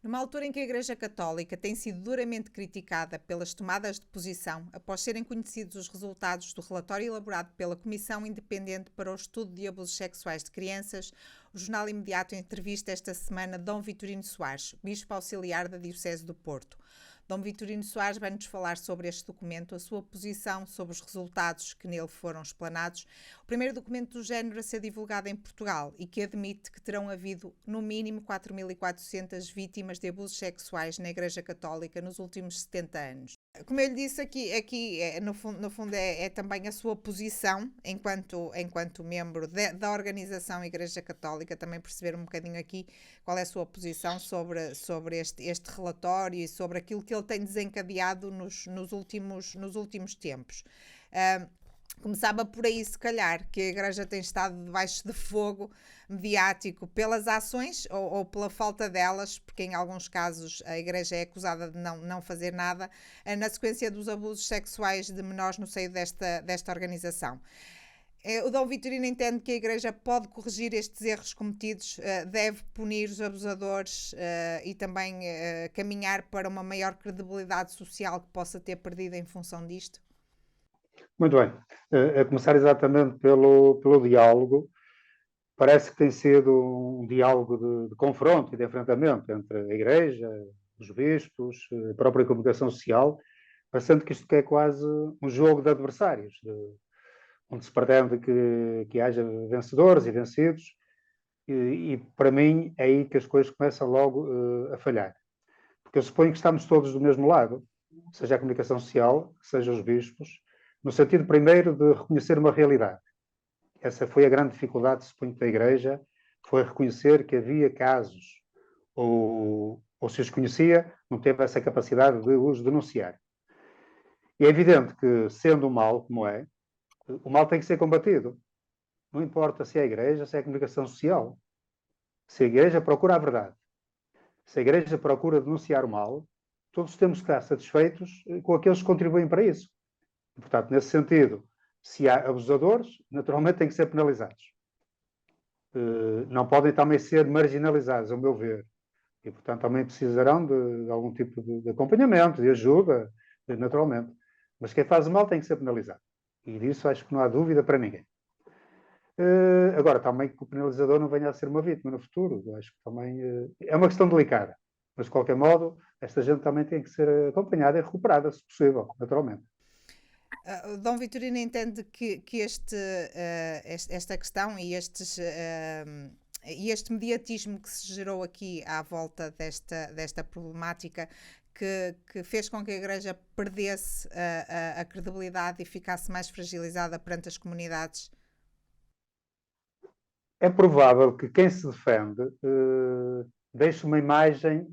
Numa altura em que a Igreja Católica tem sido duramente criticada pelas tomadas de posição após serem conhecidos os resultados do relatório elaborado pela Comissão Independente para o Estudo de Abusos Sexuais de Crianças, o Jornal Imediato entrevista esta semana Dom Vitorino Soares, Bispo Auxiliar da Diocese do Porto. Dom Vitorino Soares vai-nos falar sobre este documento, a sua posição sobre os resultados que nele foram explanados, o primeiro documento do género a ser divulgado em Portugal e que admite que terão havido, no mínimo, 4.400 vítimas de abusos sexuais na Igreja Católica nos últimos 70 anos. Como eu lhe disse, aqui no fundo é também a sua posição enquanto membro da organização Igreja Católica, também perceber um bocadinho aqui qual é a sua posição sobre este relatório e sobre aquilo que ele tem desencadeado nos últimos tempos. Começava por aí, se calhar, que a Igreja tem estado debaixo de fogo mediático pelas ações ou pela falta delas, porque em alguns casos a Igreja é acusada de não fazer nada, na sequência dos abusos sexuais de menores no seio desta organização. O Dom Vitorino entende que a Igreja pode corrigir estes erros cometidos, deve punir os abusadores e também caminhar para uma maior credibilidade social que possa ter perdido em função disto? Muito bem. A começar exatamente pelo diálogo, parece que tem sido um diálogo de confronto e de enfrentamento entre a Igreja, os bispos, a própria comunicação social, parecendo que isto é quase um jogo de adversários, onde se pretende que haja vencedores e vencidos, e para mim é aí que as coisas começam logo a falhar. Porque eu suponho que estamos todos do mesmo lado, seja a comunicação social, seja os bispos, no sentido primeiro de reconhecer uma realidade. Essa foi a grande dificuldade, suponho, da Igreja, foi reconhecer que havia casos, ou se os conhecia, não teve essa capacidade de os denunciar. E é evidente que, sendo um mal como é, o mal tem que ser combatido. Não importa se é a Igreja, se é a comunicação social. Se a Igreja procura a verdade, se a Igreja procura denunciar o mal, todos temos que estar satisfeitos com aqueles que contribuem para isso. E, portanto, nesse sentido, se há abusadores, naturalmente têm que ser penalizados. Não podem também ser marginalizados, ao meu ver. E, portanto, também precisarão de algum tipo de acompanhamento, de ajuda, naturalmente. Mas quem faz o mal tem que ser penalizado. E disso acho que não há dúvida para ninguém. Agora, também que o penalizador não venha a ser uma vítima no futuro. Eu acho que também é uma questão delicada. Mas, de qualquer modo, esta gente também tem que ser acompanhada e recuperada, se possível, naturalmente. O Dom Vitorino entende que esta questão e este mediatismo que se gerou aqui à volta desta problemática que fez com que a Igreja perdesse a credibilidade e ficasse mais fragilizada perante as comunidades? É provável que quem se defende deixe uma imagem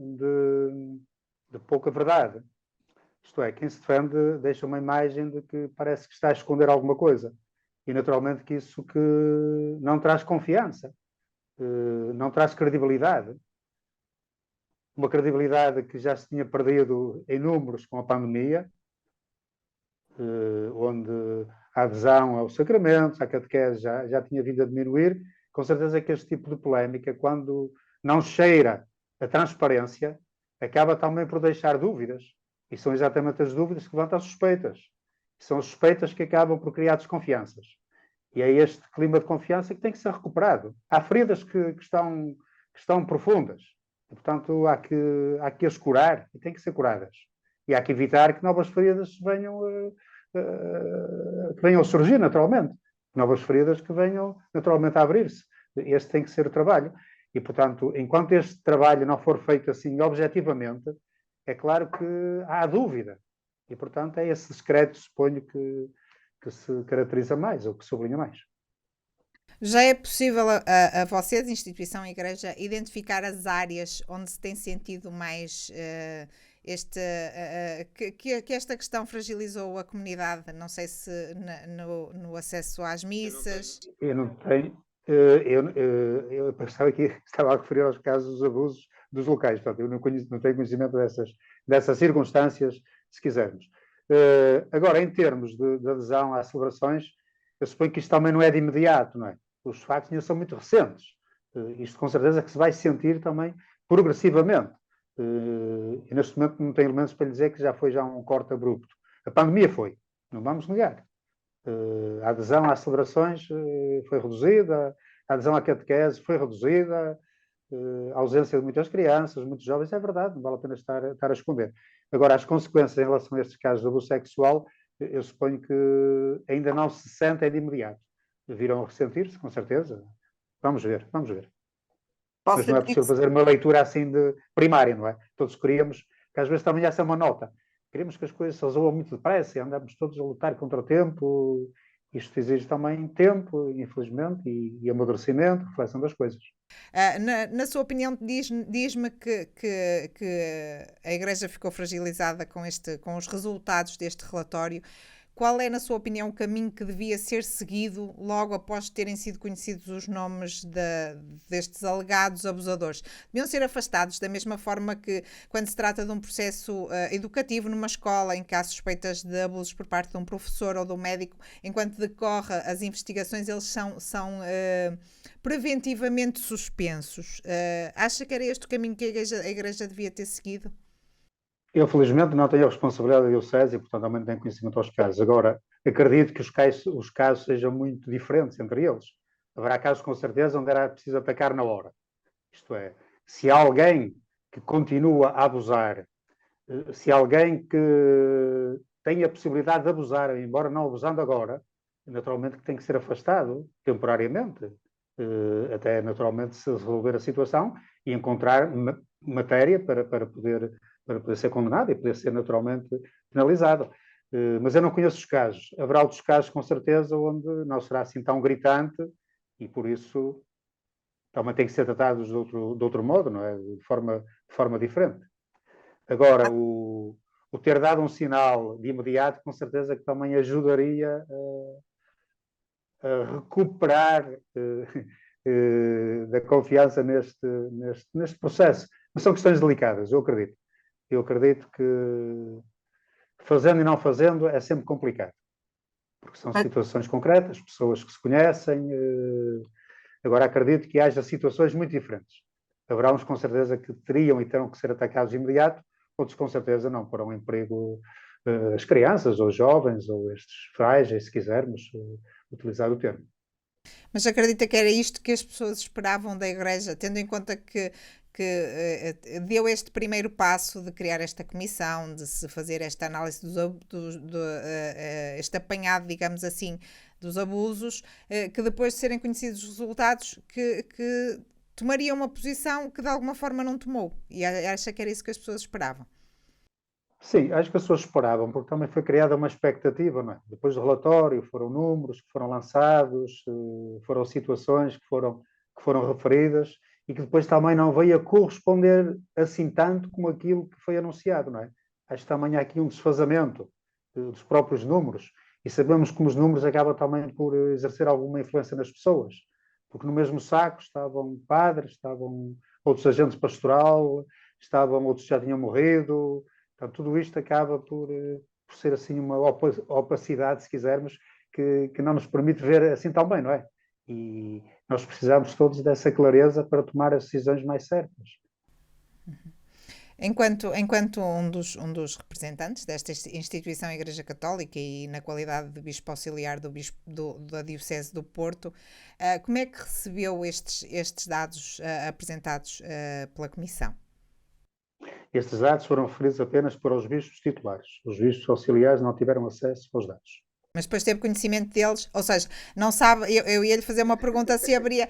de pouca verdade. Isto é, quem se defende deixa uma imagem de que parece que está a esconder alguma coisa. E naturalmente que isso que não traz confiança, não traz credibilidade. Uma credibilidade que já se tinha perdido em números com a pandemia, onde a adesão aos sacramentos, à catequese já tinha vindo a diminuir. Com certeza que este tipo de polémica, quando não cheira a transparência, acaba também por deixar dúvidas. E são exatamente as dúvidas que levantam as suspeitas. E são as suspeitas que acabam por criar desconfianças. E é este clima de confiança que tem que ser recuperado. Há feridas que estão profundas. E, portanto, há que as curar e têm que ser curadas. E há que evitar que novas feridas venham a surgir naturalmente. Novas feridas que venham naturalmente a abrir-se. Este tem que ser o trabalho. E, portanto, enquanto este trabalho não for feito assim objetivamente, é claro que há dúvida. E, portanto, é esse secreto, suponho, que se caracteriza mais, ou que sublinha mais. Já é possível a vocês, instituição e igreja, identificar as áreas onde se tem sentido mais que esta questão fragilizou a comunidade? Não sei se no acesso às missas. Eu não tenho. Eu estava a referir aos casos dos abusos dos locais. Portanto, eu não tenho conhecimento dessas circunstâncias, se quisermos. Agora, em termos de adesão às celebrações, eu suponho que isto também não é de imediato, não é? Os factos ainda são muito recentes. Isto com certeza que se vai sentir também progressivamente. E neste momento não tem elementos para lhe dizer que já foi um corte abrupto. A pandemia foi, não vamos negar. A adesão às celebrações foi reduzida, a adesão à catequese foi reduzida, a ausência de muitas crianças, muitos jovens, é verdade, não vale a pena estar a esconder. Agora, as consequências em relação a estes casos de abuso sexual, eu suponho que ainda não se sentem de imediato. Virão a ressentir-se, com certeza. Vamos ver, vamos ver. Mas não é possível fazer uma leitura assim de primária, não é? Todos queríamos, que às vezes também essa é uma nota, queremos que as coisas se resolvam muito depressa e andamos todos a lutar contra o tempo. Isto exige também tempo, infelizmente, e amadurecimento, reflexão das coisas. Na sua opinião, diz-me que a Igreja ficou fragilizada com os resultados deste relatório. Qual é, na sua opinião, o caminho que devia ser seguido logo após terem sido conhecidos os nomes destes alegados abusadores? Deviam ser afastados da mesma forma que, quando se trata de um processo educativo numa escola em que há suspeitas de abusos por parte de um professor ou de um médico, enquanto decorre as investigações, eles são preventivamente suspensos. Acha que era este o caminho que a Igreja devia ter seguido? Eu, felizmente, não tenho a responsabilidade da Diocese e, portanto, também não tenho conhecimento aos casos. Agora, acredito que os casos sejam muito diferentes entre eles. Haverá casos, com certeza, onde era preciso atacar na hora. Isto é, se há alguém que continua a abusar, se há alguém que tem a possibilidade de abusar, embora não abusando agora, naturalmente que tem que ser afastado temporariamente, até naturalmente se resolver a situação e encontrar matéria para poder ser condenado e poder ser naturalmente penalizado. Mas eu não conheço os casos. Haverá outros casos, com certeza, onde não será assim tão gritante e, por isso, também têm que ser tratados de outro modo, não é? De forma diferente. Agora, o ter dado um sinal de imediato, com certeza que também ajudaria a recuperar da confiança neste processo. Mas são questões delicadas, eu acredito. Eu acredito que fazendo e não fazendo é sempre complicado, porque são situações concretas, pessoas que se conhecem. Agora, acredito que haja situações muito diferentes. Haverá uns, com certeza, que teriam e terão que ser atacados de imediato, outros, com certeza, não porão em perigo as crianças, ou os jovens, ou estes frágeis, se quisermos utilizar o termo. Mas acredita que era isto que as pessoas esperavam da Igreja, tendo em conta que deu este primeiro passo de criar esta comissão, de se fazer esta análise este apanhado, digamos assim, dos abusos, que depois de serem conhecidos os resultados, que tomaria uma posição que de alguma forma não tomou. E acha que era isso que as pessoas esperavam? Sim, acho que as pessoas esperavam, porque também foi criada uma expectativa, não é? Depois do relatório, foram números que foram lançados, foram situações que foram referidas e que depois também não veio a corresponder assim tanto como aquilo que foi anunciado, não é? Acho que também há aqui um desfazamento dos próprios números e sabemos que os números acabam também por exercer alguma influência nas pessoas, porque no mesmo saco estavam padres, estavam outros agentes pastoral, estavam outros que já tinham morrido. Portanto, tudo isto acaba por ser assim uma opacidade, se quisermos, que não nos permite ver assim tão bem, não é? E nós precisamos todos dessa clareza para tomar as decisões mais certas. Enquanto um dos representantes desta instituição Igreja Católica e na qualidade de Bispo Auxiliar da Diocese do Porto, como é que recebeu estes dados apresentados pela Comissão? Estes dados foram referidos apenas para os bispos titulares. Os bispos auxiliares não tiveram acesso aos dados. Mas depois teve conhecimento deles, ou seja, não sabe, eu ia lhe fazer uma pergunta se haveria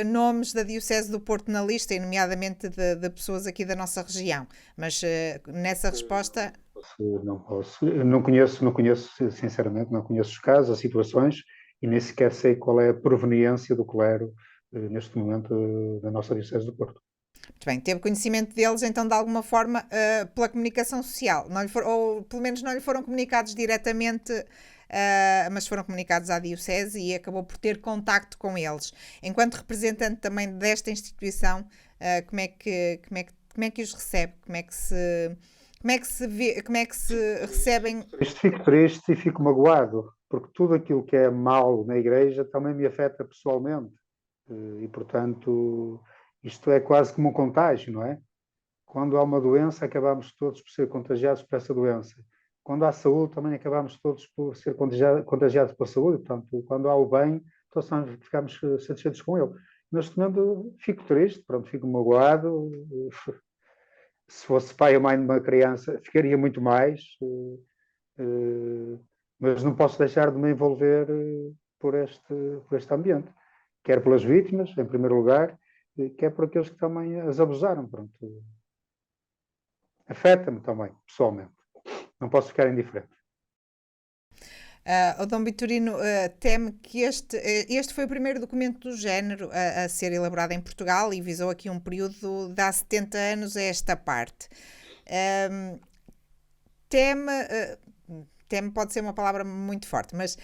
nomes da Diocese do Porto na lista, e nomeadamente de pessoas aqui da nossa região, mas nessa resposta... Não posso, não conheço, sinceramente, não conheço os casos, as situações, e nem sequer sei qual é a proveniência do clero neste momento da nossa Diocese do Porto. Muito bem, teve conhecimento deles, então, de alguma forma, pela comunicação social, ou pelo menos não lhe foram comunicados diretamente, mas foram comunicados à Diocese e acabou por ter contacto com eles. Enquanto representante também desta instituição, como é que os recebe? Como é que se recebem? Fico triste e fico magoado, porque tudo aquilo que é mau na Igreja também me afeta pessoalmente. E, portanto, isto é quase como um contágio, não é? Quando há uma doença, acabamos todos por ser contagiados por essa doença. Quando há saúde, também acabamos todos por ser contagiados pela saúde. Portanto, quando há o bem, todos ficamos satisfeitos com ele. Neste momento, fico triste, pronto, fico magoado. Se fosse pai ou mãe de uma criança, ficaria muito mais. Mas não posso deixar de me envolver por este ambiente. Quer pelas vítimas, em primeiro lugar, quer por aqueles que também as abusaram. Pronto. Afeta-me também, pessoalmente. Não posso ficar indiferente. O Dom Vitorino teme que este foi o primeiro documento do género a ser elaborado em Portugal e visou aqui um período de há 70 anos a esta parte. Teme pode ser uma palavra muito forte, mas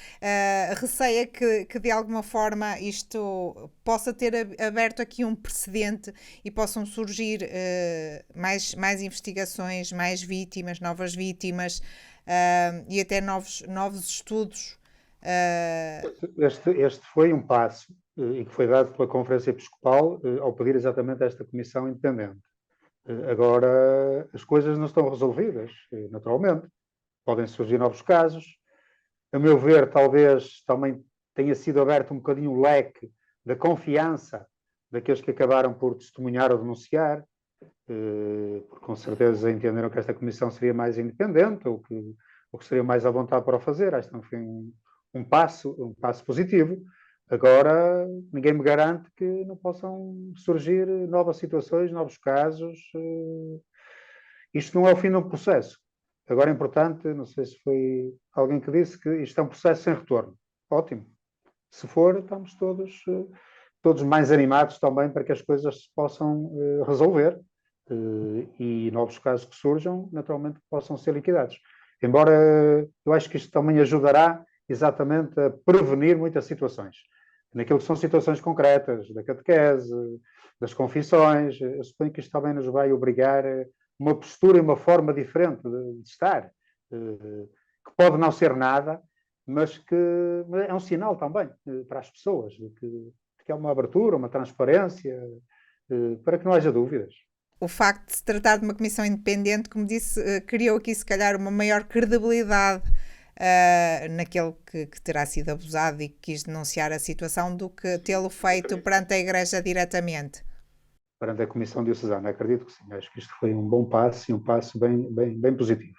receia que de alguma forma isto possa ter aberto aqui um precedente e possam surgir mais investigações, mais vítimas, novas vítimas e até novos estudos. Este foi um passo e que foi dado pela Conferência Episcopal ao pedir exatamente esta comissão independente. Agora, as coisas não estão resolvidas, naturalmente. Podem surgir novos casos. A meu ver, talvez também tenha sido aberto um bocadinho o leque da confiança daqueles que acabaram por testemunhar ou denunciar, porque com certeza entenderam que esta comissão seria mais independente ou que seria mais à vontade para o fazer. Acho que foi um passo positivo. Agora, ninguém me garante que não possam surgir novas situações, novos casos. Isto não é o fim de um processo. Agora é importante, não sei se foi alguém que disse que isto é um processo sem retorno. Ótimo. Se for, estamos todos mais animados também para que as coisas se possam resolver e novos casos que surjam, naturalmente, possam ser liquidados. Embora eu acho que isto também ajudará exatamente a prevenir muitas situações. Naquilo que são situações concretas, da catequese, das confissões, eu suponho que isto também nos vai obrigar a uma postura e uma forma diferente de estar, que pode não ser nada, mas que é um sinal também para as pessoas, de que há uma abertura, uma transparência, para que não haja dúvidas. O facto de se tratar de uma comissão independente, como disse, criou aqui se calhar uma maior credibilidade naquele que terá sido abusado e que quis denunciar a situação do que tê-lo feito perante a Igreja diretamente. Perante a Comissão Diocesana, acredito que sim. Acho que isto foi um bom passo e um passo bem positivo.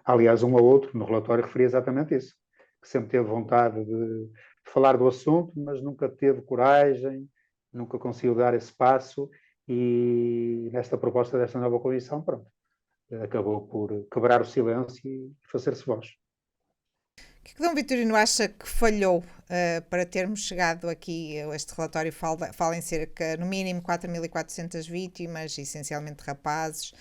Aliás, um ou outro no relatório referia exatamente isso, que sempre teve vontade de falar do assunto, mas nunca teve coragem, nunca conseguiu dar esse passo e nesta proposta desta nova comissão, pronto, acabou por quebrar o silêncio e fazer-se voz. O que Dom Vitorino acha que falhou para termos chegado aqui? Este relatório fala em cerca, no mínimo, 4.400 vítimas, essencialmente rapazes,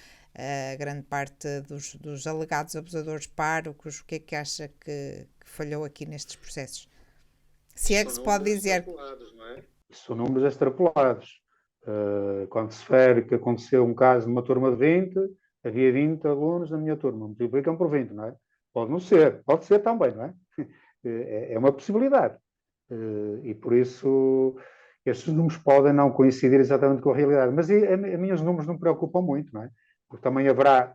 grande parte dos alegados abusadores párocos. O que é que acha que falhou aqui nestes processos? Se é que se pode dizer. Não é? São números extrapolados. Quando se refere que aconteceu um caso numa turma de 20, havia 20 alunos na minha turma, multiplicam por 20, não é? Pode não ser, pode ser também, não é? É uma possibilidade. E por isso estes números podem não coincidir exatamente com a realidade. Mas a mim os números não me preocupam muito, não é? Porque também haverá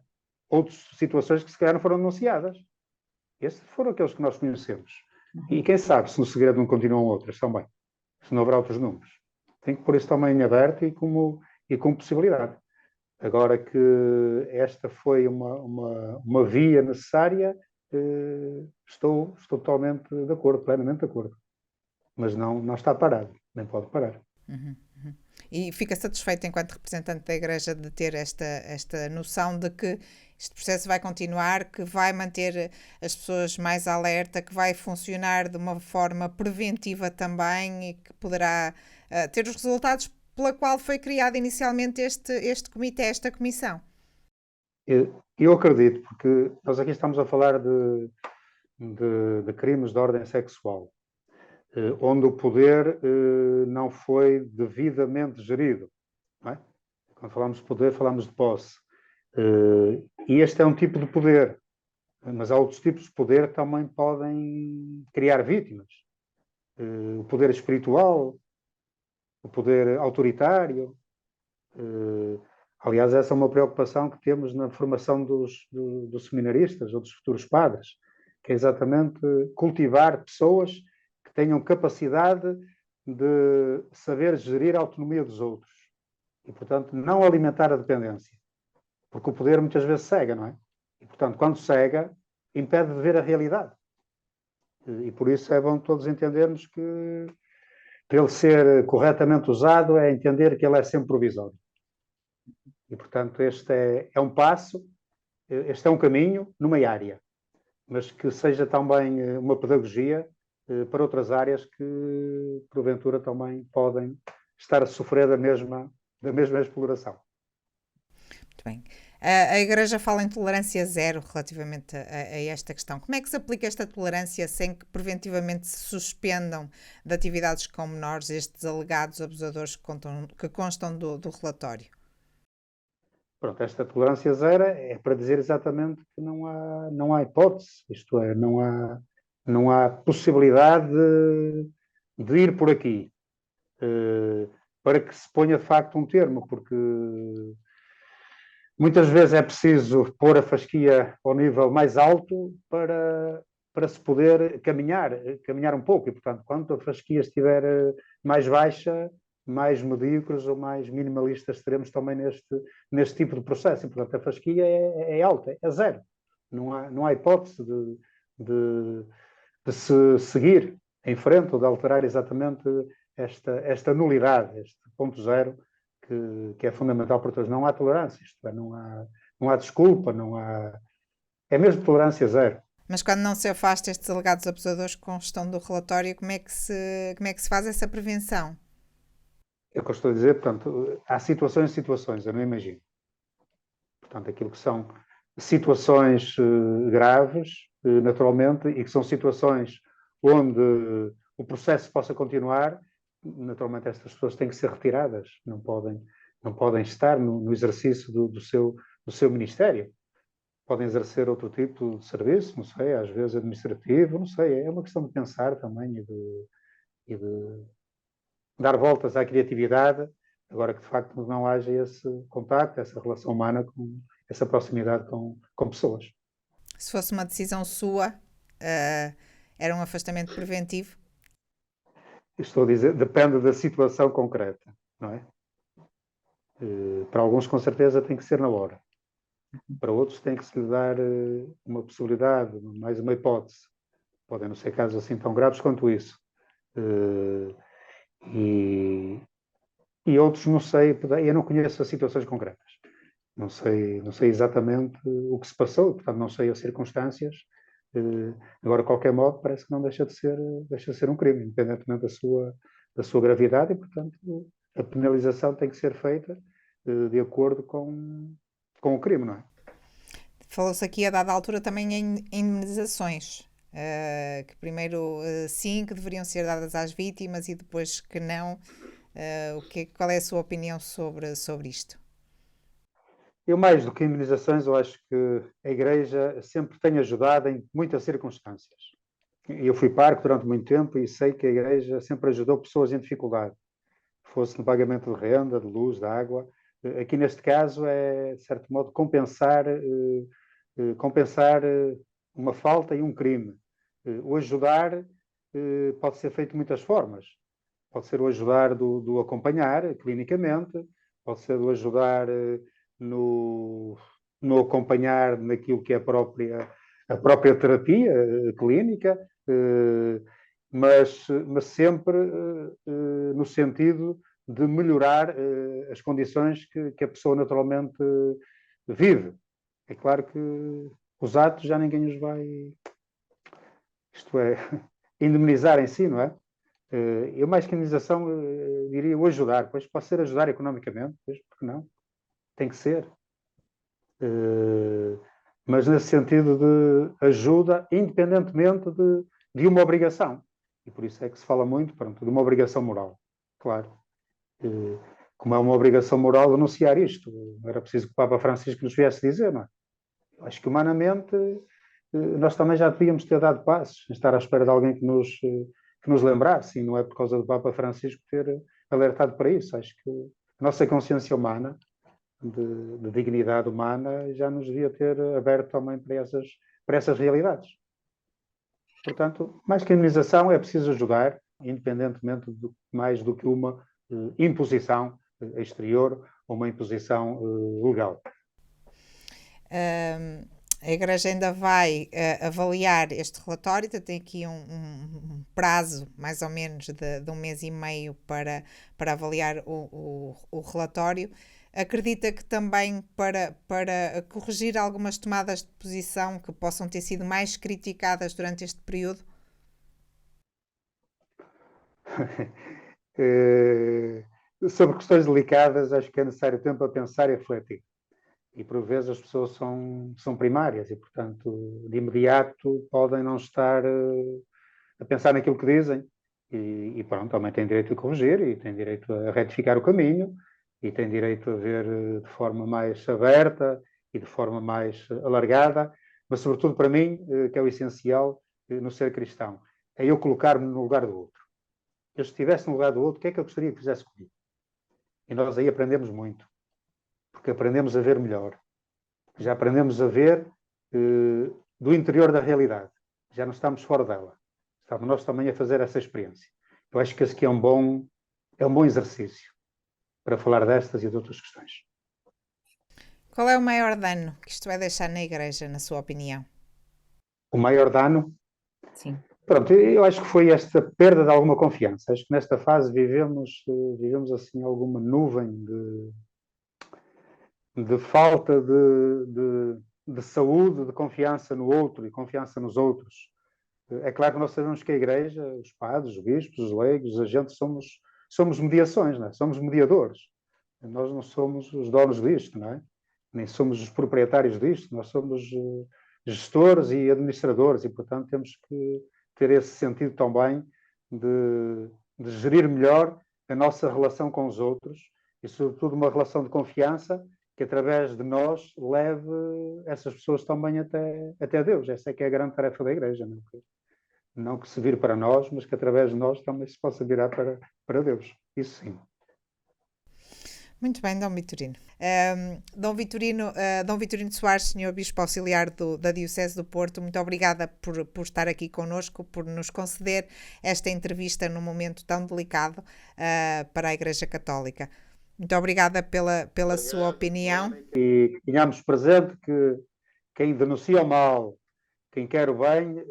outras situações que se calhar não foram denunciadas. Estes foram aqueles que nós conhecemos. E quem sabe se no segredo não continuam outras também. Se não haverá outros números. Tem que pôr isso também em aberto e com possibilidade. Agora que esta foi uma via necessária, estou totalmente de acordo, plenamente de acordo. Mas não está parado, nem pode parar. E fica satisfeito, enquanto representante da Igreja, de ter esta noção de que este processo vai continuar, que vai manter as pessoas mais alerta, que vai funcionar de uma forma preventiva também e que poderá ter os resultados pela qual foi criado inicialmente este comitê, esta comissão. Eu acredito, porque nós aqui estamos a falar de crimes de ordem sexual, onde o poder não foi devidamente gerido. Não é? Quando falamos de poder, falamos de posse. E este é um tipo de poder, mas há outros tipos de poder que também podem criar vítimas. O poder espiritual, o poder autoritário. Aliás, essa é uma preocupação que temos na formação dos seminaristas ou dos futuros padres, que é exatamente cultivar pessoas que tenham capacidade de saber gerir a autonomia dos outros e, portanto, não alimentar a dependência, porque o poder muitas vezes cega, não é? E, portanto, quando cega, impede de ver a realidade. E por isso é bom todos entendermos que, para ele ser corretamente usado, é entender que ele é sempre provisório. E, portanto, este é um passo, este é um caminho numa área, mas que seja também uma pedagogia para outras áreas que, porventura, também podem estar a sofrer da mesma exploração. Muito bem. A Igreja fala em tolerância zero relativamente a esta questão. Como é que se aplica esta tolerância sem que preventivamente se suspendam de atividades com menores estes alegados abusadores que constam do relatório? Pronto, esta tolerância zero é para dizer exatamente que não há hipótese, isto é, não há possibilidade de ir por aqui, para que se ponha de facto um termo, porque muitas vezes é preciso pôr a fasquia ao nível mais alto para se poder caminhar um pouco, e portanto, quanto a fasquia estiver mais baixa, mais medíocres ou mais minimalistas teremos também neste tipo de processo. E, portanto, a fasquia é alta, é zero. Não há hipótese de se seguir em frente ou de alterar exatamente esta nulidade, este ponto zero, que é fundamental para todos. Não há tolerância, isto é, não há desculpa, não há... É mesmo tolerância zero. Mas quando não se afasta estes alegados abusadores que constam do relatório, como é que se faz essa prevenção? É o que eu estou a dizer, portanto, há situações e situações, eu não imagino. Portanto, aquilo que são situações graves, naturalmente, e que são situações onde o processo possa continuar, naturalmente estas pessoas têm que ser retiradas, não podem estar no exercício do seu ministério. Podem exercer outro tipo de serviço, não sei, às vezes administrativo, não sei, é uma questão de pensar também e de dar voltas à criatividade, agora que de facto não haja esse contacto, essa relação humana, essa proximidade com pessoas. Se fosse uma decisão sua, era um afastamento preventivo? Estou a dizer, depende da situação concreta, não é? Para alguns, com certeza, tem que ser na hora. Para outros, tem que se lhe dar uma possibilidade, mais uma hipótese. Podem não ser casos assim tão graves quanto isso. E outros, não sei, eu não conheço as situações concretas. Não sei exatamente o que se passou, portanto, não sei as circunstâncias. Agora, de qualquer modo, parece que não deixa de ser um crime, independentemente da sua gravidade, e, portanto, a penalização tem que ser feita de acordo com o crime, não é? Falou-se aqui a dada altura também em indemnizações, que primeiro sim, que deveriam ser dadas às vítimas e depois que não. Qual é a sua opinião sobre isto? Eu, mais do que indemnizações, eu acho que a Igreja sempre tem ajudado em muitas circunstâncias. Eu fui parco durante muito tempo e sei que a Igreja sempre ajudou pessoas em dificuldade, fosse no pagamento de renda, de luz, de água. Aqui neste caso é, de certo modo, compensar uma falta e um crime. O ajudar pode ser feito de muitas formas. Pode ser o ajudar do acompanhar clinicamente, pode ser o ajudar no acompanhar naquilo que é a própria terapia clínica, mas sempre no sentido de melhorar as condições que a pessoa naturalmente vive. É claro que os atos já ninguém os vai, isto é, indemnizar em si, não é? Eu, mais que indemnização, diria o ajudar. Pois pode ser ajudar economicamente, pois porque não? Tem que ser. Mas nesse sentido de ajuda, independentemente de uma obrigação. E por isso é que se fala muito, pronto, de uma obrigação moral. Claro. Como é uma obrigação moral denunciar isto. Era preciso que o Papa Francisco nos viesse dizer, não é? Eu acho que humanamente nós também já devíamos ter dado passos, estar à espera de alguém que nos lembrasse, e não é por causa do Papa Francisco ter alertado para isso. Acho que a nossa consciência humana de dignidade humana já nos devia ter aberto também para essas realidades. Portanto, mais que a imunização, é preciso ajudar, independentemente de mais do que uma imposição exterior ou uma imposição legal. A Igreja ainda vai avaliar este relatório, tem aqui um prazo, mais ou menos, de 1 mês e meio para avaliar o relatório. Acredita que também para corrigir algumas tomadas de posição que possam ter sido mais criticadas durante este período? Sobre questões delicadas, acho que é necessário tempo a pensar e refletir. E, por vezes, as pessoas são primárias e, portanto, de imediato podem não estar a pensar naquilo que dizem. E pronto, também têm direito a corrigir e têm direito a retificar o caminho e têm direito a ver de forma mais aberta e de forma mais alargada. Mas, sobretudo, para mim, que é o essencial no ser cristão, é eu colocar-me no lugar do outro. Eu, se estivesse no lugar do outro, o que é que eu gostaria que fizesse comigo? E nós aí aprendemos muito, porque aprendemos a ver melhor. Já aprendemos a ver do interior da realidade. Já não estamos fora dela. Estamos nós também a fazer essa experiência. Eu acho que esse aqui é um bom exercício para falar destas e de outras questões. Qual é o maior dano que isto vai deixar na Igreja, na sua opinião? O maior dano? Sim. Pronto, eu acho que foi esta perda de alguma confiança. Acho que nesta fase vivemos assim alguma nuvem de falta de saúde, de confiança no outro e confiança nos outros. É claro que nós sabemos que a Igreja, os padres, os bispos, os leigos, os agentes, somos mediações, não é? Somos mediadores. Nós não somos os donos disto, não é? Nem somos os proprietários disto, nós somos gestores e administradores e, portanto, temos que ter esse sentido também de gerir melhor a nossa relação com os outros e, sobretudo, uma relação de confiança que, através de nós, leve essas pessoas também até Deus. Essa é que é a grande tarefa da Igreja, não é? Não que se vire para nós, mas que através de nós também se possa virar para Deus. Isso sim. Muito bem, Dom Vitorino. Dom Vitorino Soares, Senhor Bispo Auxiliar da Diocese do Porto, muito obrigada por estar aqui connosco, por nos conceder esta entrevista num momento tão delicado para a Igreja Católica. Muito obrigada pela sua opinião. E que tenhamos presente que quem denuncia o mal, quem quer o bem,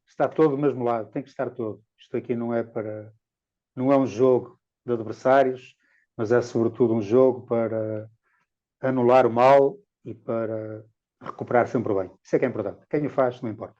está todo do mesmo lado, tem que estar todo. Isto aqui não é um jogo de adversários, mas é sobretudo um jogo para anular o mal e para recuperar sempre o bem. Isso é que é importante. Quem o faz, não importa.